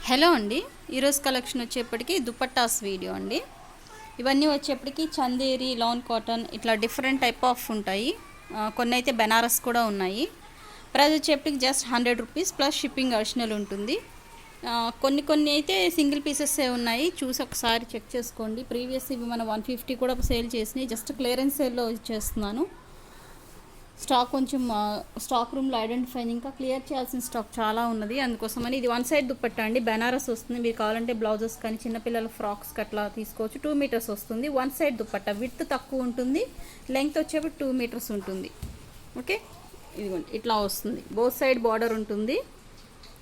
Hello అండి, ఈరోజు collection వచ్చేప్పటికి దుపట్టాస్ వీడియో అండి. ఇవన్నీ వచ్చేప్పటికి చందేరి, లాన్ కాటన్ ఇట్లా డిఫరెంట్ టైప్ ఆఫ్ ఉంటాయి. కొన్ని అయితే బెనారస్ కూడా ఉన్నాయి. ప్రైస్ వచ్చేప్పటికి just 100 rupees plus shipping additional ఉంటుంది. కొన్ని అయితే సింగిల్ పీసెస్ ఉన్నాయి, చూసి ఒకసారి చెక్ చేసుకోండి. ప్రీవియస్ ఇవి మనం 150 కూడా సేల్ చేసినాయి, జస్ట్ క్లియరెన్స్ సేల్లో ఇచ్చేస్తున్నాను. స్టాక్ కొంచెం స్టాక్ రూమ్లో ఐడెంటిఫై ఇంకా క్లియర్ చేయాల్సిన స్టాక్ చాలా ఉన్నది, అందుకోసమని. ఇది వన్ సైడ్ దుప్పట్టా అండి, బెనారస్ వస్తుంది. మీరు కావాలంటే బ్లౌజెస్ కానీ చిన్నపిల్లల ఫ్రాక్స్కి అట్లా తీసుకోవచ్చు. 2 మీటర్స్ వస్తుంది. వన్ సైడ్ దుప్పట్టా, విడ్త్ తక్కువ ఉంటుంది, లెంగ్త్ వచ్చేప్పుడు 2 మీటర్స్ ఉంటుంది. ఓకే, ఇదిగోండి ఇట్లా వస్తుంది. బోత్ సైడ్ బార్డర్ ఉంటుంది.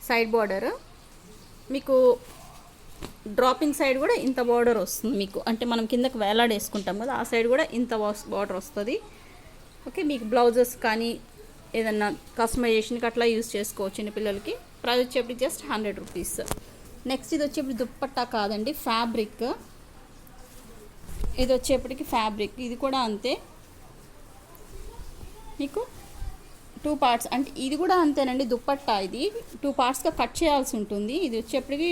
సైడ్ బార్డర్ మీకు డ్రాపింగ్ సైడ్ కూడా ఇంత బార్డర్ వస్తుంది మీకు, అంటే మనం కిందకి వేలాడేసుకుంటాం కదా, ఆ సైడ్ కూడా ఇంత బార్డర్ వస్తుంది. ఓకే, మీకు బ్లౌజెస్ కానీ ఏదన్నా కస్టమైజేషన్కి అట్లా యూస్ చేసుకోవచ్చు చిన్నపిల్లలకి. ప్రైస్ వచ్చేప్పుడు జస్ట్ 100 రూపీస్. నెక్స్ట్ ఇది వచ్చేప్పుడు దుప్పట్టా కాదండి, ఫ్యాబ్రిక్. ఇది వచ్చేప్పటికి ఫ్యాబ్రిక్, ఇది కూడా అంతే. మీకు 2 పార్ట్స్, అంటే ఇది కూడా అంతేనండి. దుప్పట్టా ఇది 2 పార్ట్స్గా కట్ చేయాల్సి ఉంటుంది. ఇది వచ్చేప్పటికి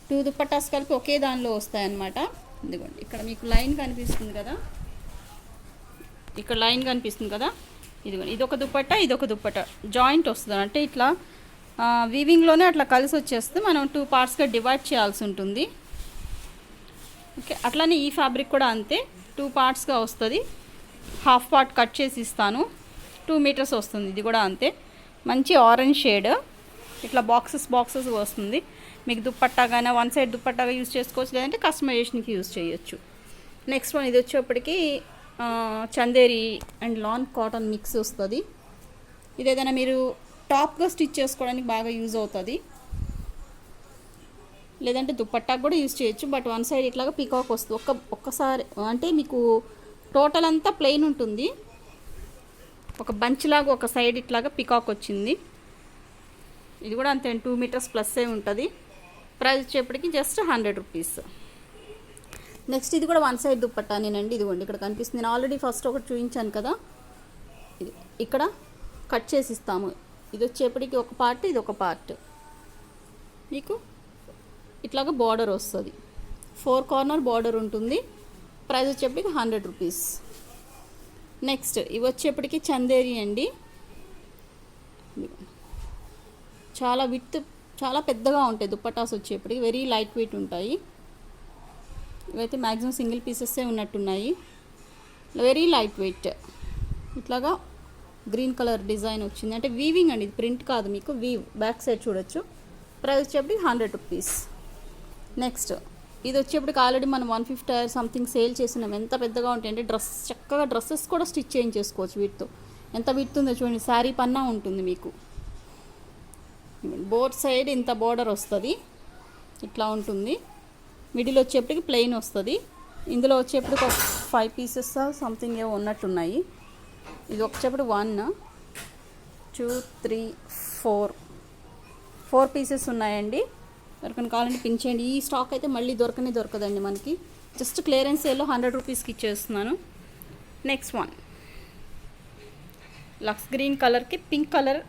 2 దుప్పట్టాస్ కలిపి ఒకే దానిలో వస్తాయన్నమాట. ఇదిగోండి ఇక్కడ మీకు లైన్ కనిపిస్తుంది కదా, ఇక్కడ లైన్ కనిపిస్తుంది కదా, ఇదిగోండి ఇదొక దుప్పట్టా, ఇదొక దుప్పట్టా జాయింట్ వస్తుంది. అంటే ఇట్లా వీవింగ్లోనే అట్లా కలిసి వచ్చేస్తే మనం 2 పార్ట్స్గా డివైడ్ చేయాల్సి ఉంటుంది. ఓకే, అట్లానే ఈ ఫ్యాబ్రిక్ కూడా అంతే, 2 పార్ట్స్గా వస్తుంది. హాఫ్ పార్ట్ కట్ చేసి ఇస్తాను, 2 మీటర్స్ వస్తుంది. ఇది కూడా అంతే, మంచి ఆరెంజ్ షేడ్, ఇట్లా బాక్సెస్ వస్తుంది. మీకు దుప్పట్టాగానే వన్ సైడ్ దుప్పట్టాగా యూజ్ చేసుకోవచ్చు, లేదంటే కస్టమైజేషన్కి యూజ్ చేయొచ్చు. నెక్స్ట్ వన్, ఇది వచ్చేప్పటికి Chanderi and lawn cotton mix వస్తుంది. ఇది ఏదైనా మీరు టాప్గా స్టిచ్ చేసుకోవడానికి బాగా యూజ్ అవుతుంది, లేదంటే దుప్పట్టాకు కూడా యూజ్ చేయొచ్చు. బట్ వన్ సైడ్ ఇట్లాగా పీకాక్ వస్తుంది. ఒక్కసారి అంటే మీకు టోటల్ అంతా ప్లెయిన్ ఉంటుంది, ఒక బంచ్ లాగా ఒక సైడ్ ఇట్లాగా పీకాక్ వచ్చింది. ఇది కూడా అంతే, 2 మీటర్స్ ప్లస్సే ఉంటుంది. ప్రైస్ వచ్చేప్పటికి జస్ట్ 100 రూపీస్. నెక్స్ట్ ఇది కూడా వన్ సైడ్ దుప్పట్టానేనండి. ఇదిగోండి ఇక్కడ కనిపిస్తుంది. నేను ఆల్రెడీ ఫస్ట్ ఒకటి చూపించాను కదా, ఇది ఇక్కడ కట్ చేసి ఇస్తాము. ఇది వచ్చేప్పటికి ఒక పార్ట్, ఇది ఒక పార్ట్. మీకు ఇట్లాగా బార్డర్ వస్తుంది, 4 కార్నర్ బార్డర్ ఉంటుంది. ప్రైస్ వచ్చేప్పటికి 100 రూపీస్. నెక్స్ట్ ఇవి వచ్చేప్పటికి చందేరి అండి. చాలా విత్ చాలా పెద్దగా ఉంటాయి దుప్పటాస్, వచ్చేప్పటికి వెరీ లైట్ వెయిట్ ఉంటాయి. ఇవైతే మ్యాక్సిమం సింగిల్ పీసెస్సే ఉన్నట్టున్నాయి, వెరీ లైట్ వెయిట్. ఇట్లాగా గ్రీన్ కలర్ డిజైన్ వచ్చింది, అంటే వీవింగ్ అండి, ఇది ప్రింట్ కాదు, మీకు వీవ్. బ్యాక్ సైడ్ చూడొచ్చు. ప్రైస్ వచ్చేప్పటికి 100 రూపీస్. నెక్స్ట్ ఇది వచ్చేప్పటికి ఆల్రెడీ మనం 150 సంథింగ్ సేల్ చేసినాం. ఎంత పెద్దగా ఉంటాయి అంటే చక్కగా డ్రెస్సెస్ కూడా స్టిచ్ చేయించేసుకోవచ్చు వీటితో. ఎంత విత్ ఉందో చూడండి, శారీ పన్నా ఉంటుంది మీకు. బోత్ సైడ్ ఇంత బోర్డర్ వస్తుంది, ఇట్లా ఉంటుంది. మిడిల్ వచ్చేప్పటికి ప్లెయిన్ వస్తుంది. ఇందులో వచ్చేప్పటికి ఒక 5 పీసెస్ సంథింగ్ ఏవో ఉన్నట్టున్నాయి. ఇది వచ్చేప్పుడు 1 2 3 4 పీసెస్ ఉన్నాయండి. ఎవరికైనా కావాలంటే పిన్ చేయండి. ఈ స్టాక్ అయితే మళ్ళీ దొరకదండి మనకి. జస్ట్ క్లియరెన్స్ సేల్లో 100 రూపీస్కి ఇచ్చేస్తున్నాను. నెక్స్ట్ వన్, లక్స్ గ్రీన్ కలర్కి పింక్ కలర్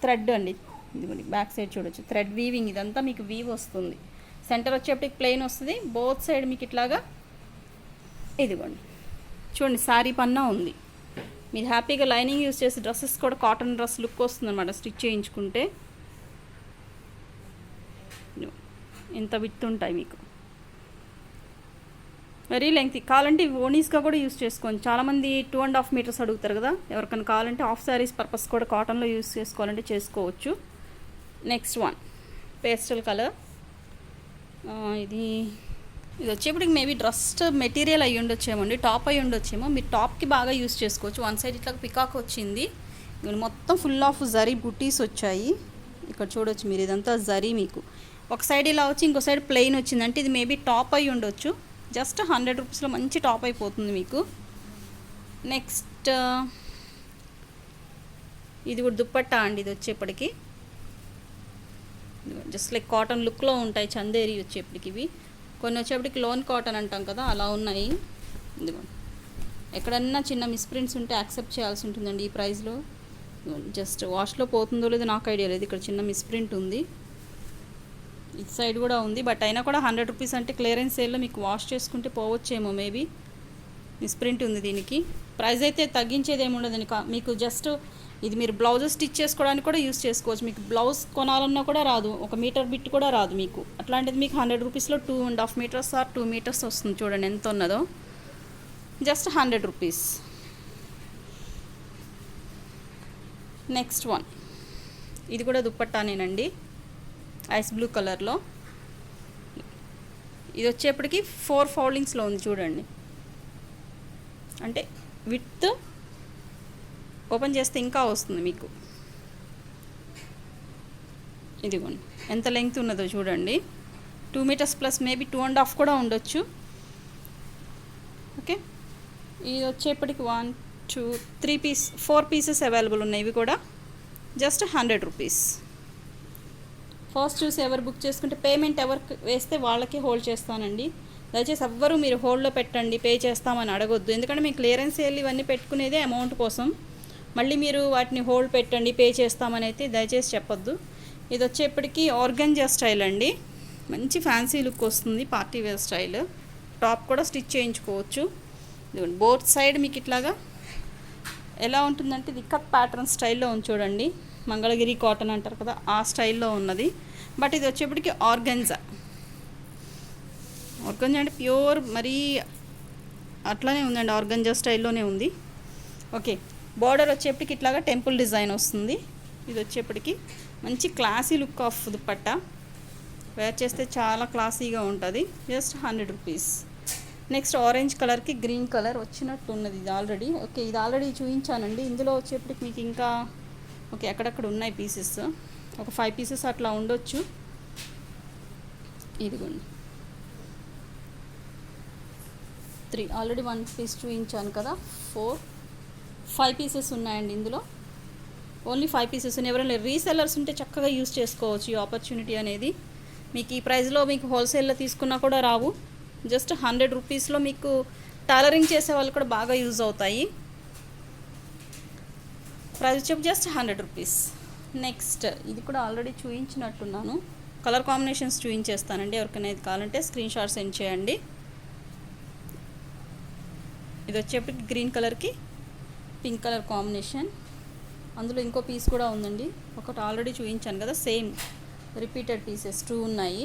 థ్రెడ్ అండి. ఇది బ్యాక్ సైడ్ చూడొచ్చు, థ్రెడ్ వీవింగ్. ఇదంతా మీకు వీవ్ వస్తుంది. సెంటర్ వచ్చేప్పటికి ప్లెయిన్ వస్తుంది. బోత్ సైడ్ మీకు ఇట్లాగా ఇదిగోండి చూడండి, శారీ పన్నా ఉంది. మీరు హ్యాపీగా లైనింగ్ యూజ్ చేసి డ్రెస్సెస్ కూడా కాటన్ డ్రెస్ లుక్ వస్తుంది అనమాట స్టిచ్ చేయించుకుంటే. ఇంత విత్ ఉంటాయి మీకు, వెరీ లెంగ్త్. కావాలంటే ఇవి ఓనీస్గా కూడా యూజ్ చేసుకోండి. చాలామంది 2.5 మీటర్స్ అడుగుతారు కదా, ఎవరికైనా కావాలంటే హాఫ్ శారీస్ పర్పస్ కూడా కాటన్లో యూజ్ చేసుకోవాలంటే చేసుకోవచ్చు. Next one, pastel colour. ఇది వచ్చేప్పటికి మేబీ డ్రెస్ మెటీరియల్ అయ్యి ఉండొచ్చేమోండి, టాప్ అయ్యి ఉండొచ్చేమో. మీరు టాప్కి బాగా యూజ్ చేసుకోవచ్చు. వన్ సైడ్ ఇట్లా పికాక్ వచ్చింది, మొత్తం ఫుల్ ఆఫ్ జరీ బుటీస్ వచ్చాయి. ఇక్కడ చూడొచ్చు మీరు, ఇదంతా జరీ. మీకు ఒక సైడ్ ఇలా వచ్చి ఇంకో సైడ్ ప్లెయిన్ వచ్చింది, అంటే ఇది మేబీ టాప్ అయ్యి ఉండొచ్చు. జస్ట్ 100 రూపీస్లో మంచి టాప్ అయిపోతుంది మీకు. నెక్స్ట్ ఇది కూడా దుప్పట్టా అండి. ఇది వచ్చేప్పటికి జస్ట్ లైక్ కాటన్ లుక్లో ఉంటాయి చందేరి వచ్చేప్పటికి. ఇవి కొన్ని వచ్చేప్పటికి లోన్ కాటన్ అంటాం కదా, అలా ఉన్నాయి. ఇదిగోండి ఎక్కడన్నా చిన్న మిస్ప్రింట్స్ ఉంటే యాక్సెప్ట్ చేయాల్సి ఉంటుందండి ఈ ప్రైస్లో. జస్ట్ వాష్లో పోతుందో లేదో నాకు ఐడియా లేదు. ఇక్కడ చిన్న మిస్ప్రింట్ ఉంది. ఇటు సైడ్ కూడా ఉంది, బట్ అయినా కూడా 100 రూపీస్ అంటే క్లియరెన్స్ సేల్లో మీకు వాష్ చేసుకుంటే పోవచ్చేమో మేబీ. మిస్ప్రింట్ ఉంది దీనికి. ప్రైస్ అయితే తగ్గించేది ఏమి ఉండదండి. మీకు జస్ట్ ఇది మీరు బ్లౌజ్ స్టిచ్ చేసుకోవడానికి కూడా యూస్ చేసుకోవచ్చు. మీకు బ్లౌజ్ కొనాలన్నా కూడా రాదు, 1 మీటర్ బిట్ కూడా రాదు మీకు. అట్లాంటిది మీకు 100 రూపీస్లో 2.5 మీటర్స్ ఆర్ 2 మీటర్స్ వస్తుంది. చూడండి ఎంత ఉన్నదో, జస్ట్ 100 రూపీస్. నెక్స్ట్ వన్, ఇది కూడా దుప్పట్టానేనండి, ఐస్ బ్లూ కలర్లో. ఇది వచ్చేప్పటికి 4 ఫోల్డింగ్స్లో ఉంది చూడండి. అంటే విత్ ఓపెన్ చేస్తే ఇంకా వస్తుంది మీకు. ఇదిగోండి ఎంత లెంగ్త్ ఉన్నదో చూడండి. 2 మీటర్స్ ప్లస్ మేబీ 2.5 కూడా ఉండొచ్చు. ఓకే, ఇది వచ్చేప్పటికి 1 2 3 4 పీసెస్ అవైలబుల్ ఉన్నాయి. ఇవి కూడా జస్ట్ 100 రూపీస్. ఫస్ట్ చూసి ఎవరు బుక్ చేసుకుంటే పేమెంట్ ఎవరికి వేస్తే వాళ్ళకి హోల్డ్ చేస్తానండి. దయచేసి ఎవ్వరూ మీరు హోల్డ్లో పెట్టండి, పే చేస్తామని అడగొద్దు. ఎందుకంటే మేము క్లియరెన్స్ సేల్ ఇవన్నీ పెట్టుకునేదే అమౌంట్ కోసం. మళ్ళీ మీరు వాటిని హోల్డ్ పెట్టండి, పే చేస్తామని అయితే దయచేసి చెప్పొద్దు. ఇది వచ్చేప్పటికి ఆర్గంజా స్టైల్ అండి, మంచి ఫ్యాన్సీ లుక్ వస్తుంది, పార్టీ వేర్ స్టైల్. టాప్ కూడా స్టిచ్ చేయించుకోవచ్చు. బోత్ సైడ్ మీకు ఇట్లాగా ఎలా ఉంటుందంటే ఇది కట్ ప్యాటర్న్ స్టైల్లో ఉంది చూడండి. మంగళగిరి కాటన్ అంటారు కదా, ఆ స్టైల్లో ఉన్నది. బట్ ఇది వచ్చేప్పటికి ఆర్గంజా అంటే ప్యూర్ మరీ అట్లానే ఉందండి, ఆర్గంజా స్టైల్లోనే ఉంది. ఓకే, బార్డర్ వచ్చేప్పటికి ఇట్లాగా టెంపుల్ డిజైన్ వస్తుంది. ఇది వచ్చేప్పటికి మంచి classy look of dupatta, wear చేస్తే చాలా క్లాసీగా ఉంటుంది. Just 100 rupees. నెక్స్ట్ ఆరెంజ్ కలర్కి గ్రీన్ కలర్ వచ్చినట్టు ఉన్నది ఇది ఆల్రెడీ. ఓకే, ఇది ఆల్రెడీ చూపించానండి. ఇందులో వచ్చేప్పటికి మీకు ఇంకా ఓకే అక్కడక్కడ ఉన్నాయి పీసెస్, ఒక 5 పీసెస్ అట్లా ఉండొచ్చు. ఇదిగోండి 3 ఆల్రెడీ 1 పీస్ చూపించాను కదా. 5 పీసెస్ ఉన్నాయండి ఇందులో. ఓన్లీ 5 పీసెస్ ఉన్నాయి. ఎవరైనా రీసెల్లర్స్ ఉంటే చక్కగా యూస్ చేసుకోవచ్చు ఈ ఆపర్చునిటీ అనేది. మీకు ఈ ప్రైస్లో మీకు హోల్సేల్లో తీసుకున్నా కూడా రావు. జస్ట్ 100 రూపీస్లో మీకు టైలరింగ్ చేసే వాళ్ళు కూడా బాగా యూజ్ అవుతాయి. ప్రైస్ చెప్పి జస్ట్ 100 రూపీస్. నెక్స్ట్ ఇది కూడా ఆల్రెడీ చూపించినట్టున్నాను, కలర్ కాంబినేషన్స్ చూపించేస్తానండి. ఎవరికైనా ఇది కావాలంటే స్క్రీన్ షాట్ సెండ్ చేయండి. ఇది వచ్చేప్పటికి గ్రీన్ కలర్కి పింక్ కలర్ కాంబినేషన్. అందులో ఇంకో పీస్ కూడా ఉందండి, ఒకటి ఆల్రెడీ చూపించాను కదా, సేమ్ రిపీటెడ్ పీసెస్ 2 ఉన్నాయి.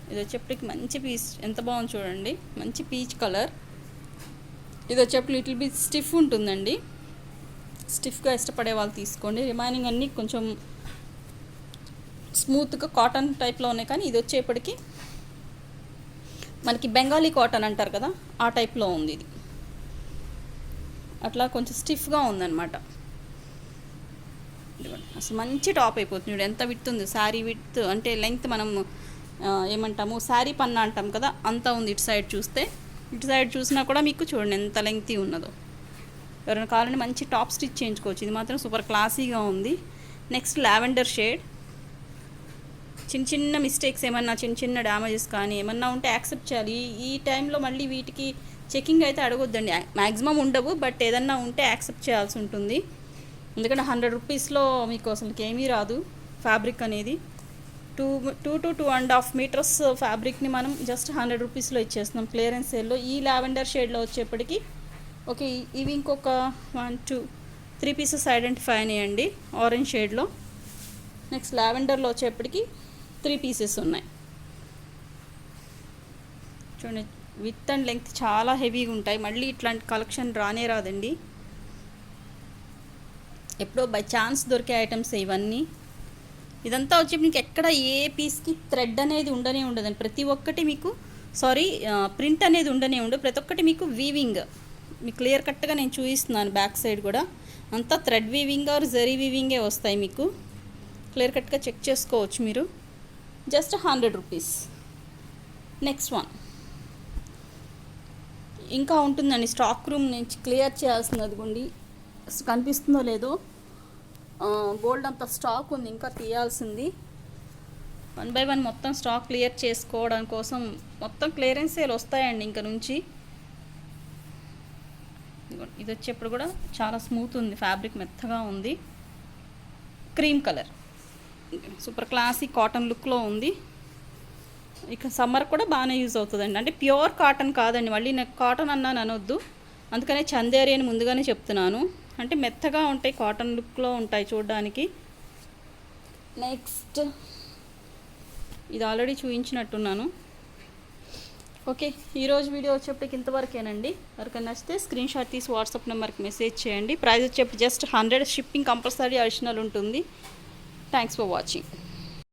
ఇది వచ్చేప్పటికి మంచి పీస్, ఎంత బాగుంది చూడండి, మంచి పీచ్ కలర్. ఇది వచ్చేప్పటికి లిటిల్ బిట్ స్టిఫ్ ఉంటుందండి, స్టిఫ్గా ఇష్టపడే వాళ్ళు తీసుకోండి. రిమైనింగ్ అన్నీ కొంచెం స్మూత్గా కాటన్ టైప్లో ఉన్నాయి, కానీ ఇది వచ్చేప్పటికి మనకి బెంగాలీ కాటన్ అంటారు కదా, ఆ టైప్లో ఉంది. ఇది అట్లా కొంచెం స్టిఫ్గా ఉందన్నమాట. అసలు మంచి టాప్ అయిపోతుంది చూడండి, ఎంత విత్ ఉంది. శారీ విత్ అంటే లెంగ్త్ మనం ఏమంటాము, శారీ పన్నా అంటాం కదా, అంత ఉంది. ఇటు సైడ్ చూస్తే, ఇటు సైడ్ చూసినా కూడా మీకు చూడండి ఎంత లెంగ్తీ ఉన్నదో. ఎవరైనా కావాలంటే మంచి టాప్ స్టిచ్ చేయించుకోవచ్చు. ఇది మాత్రం సూపర్ క్లాసీగా ఉంది. Next lavender shade. చిన్న చిన్న మిస్టేక్స్ ఏమన్నా, చిన్న చిన్న డ్యామేజెస్ కానీ ఏమన్నా ఉంటే యాక్సెప్ట్ చేయాలి. ఈ టైంలో మళ్ళీ వీటికి చెకింగ్ అయితే అడగొద్దండి, మ్యాక్సిమం ఉండవు. బట్ ఏదన్నా ఉంటే యాక్సెప్ట్ చేయాల్సి ఉంటుంది. ఎందుకంటే 100 రూపీస్లో మీకు అసలుకి ఏమీ రాదు ఫ్యాబ్రిక్ అనేది. 2 to 2.5 మీటర్స్ ఫ్యాబ్రిక్ని మనం జస్ట్ 100 రూపీస్లో ఇచ్చేస్తున్నాం క్లియరెన్స్ సేల్లో. ఈ లావెండర్ షేడ్లో వచ్చేప్పటికి ఓకే, ఇవి ఇంకొక 1 2 3 పీసెస్ ఐడెంటిఫై అయినాయండి ఆరెంజ్ షేడ్లో. నెక్స్ట్ లావెండర్లో వచ్చేప్పటికి 3 పీసెస్ ఉన్నాయి చూడండి. విత్ అండ్ లెంగ్త్ చాలా హెవీగా ఉంటాయి. మళ్ళీ ఇట్లాంటి కలెక్షన్ రానే రాదండి, ఎప్పుడో బై ఛాన్స్ దొరికే ఐటమ్స్ ఇవన్నీ. ఇదంతా వచ్చి మీకు ఎక్కడ ఏ పీస్కి థ్రెడ్ అనేది ఉండనే ఉండదండి. ప్రతి ఒక్కటి మీకు ప్రింట్ అనేది ఉండనే ఉండదు. ప్రతి ఒక్కటి మీకు వీవింగ్, మీకు క్లియర్ కట్గా నేను చూపిస్తున్నాను. బ్యాక్ సైడ్ కూడా అంతా థ్రెడ్ వీవింగ్ ఆర్ జరీ వీవింగే వస్తాయి. మీకు క్లియర్ కట్గా చెక్ చేసుకోవచ్చు మీరు. Just 100 rupees. నెక్స్ట్ వన్ ఇంకా ఉంటుందండి, స్టాక్ రూమ్ నుంచి క్లియర్ చేయాల్సింది. అదిగోండి కనిపిస్తుందో లేదో, గోల్డ్ అంత స్టాక్ ఉంది, ఇంకా తీయాల్సింది. 1 by 1 మొత్తం స్టాక్ క్లియర్ చేసుకోవడం కోసం మొత్తం క్లియరెన్స్ సేల్ వస్తాయండి ఇంక నుంచి. ఇది వచ్చేప్పుడు కూడా చాలా స్మూత్ ఉంది, ఫ్యాబ్రిక్ మెత్తగా ఉంది. Cream colour super classic cotton లుక్లో ఉంది. ఇక సమ్మర్ కూడా బాగానే యూజ్ అవుతుందండి. అంటే ప్యూర్ కాటన్ కాదండి, మళ్ళీ నాకు కాటన్ అన్నాను అనొద్దు, అందుకనే చందేరి అని ముందుగానే చెప్తున్నాను. అంటే మెత్తగా ఉంటాయి, కాటన్ లుక్లో ఉంటాయి చూడడానికి. నెక్స్ట్ ఇది ఆల్రెడీ చూపించినట్టున్నాను. ఓకే, ఈరోజు వీడియో వచ్చేప్పటికి ఇంతవరకేనండి. ఎవరికైనా నచ్చితే స్క్రీన్ షాట్ తీసి వాట్సాప్ నెంబర్కి మెసేజ్ చేయండి. ప్రైస్ వచ్చేప్పుడు జస్ట్ 100, షిప్పింగ్ కంపల్సరీ అడిషనల్ ఉంటుంది. Thanks for watching.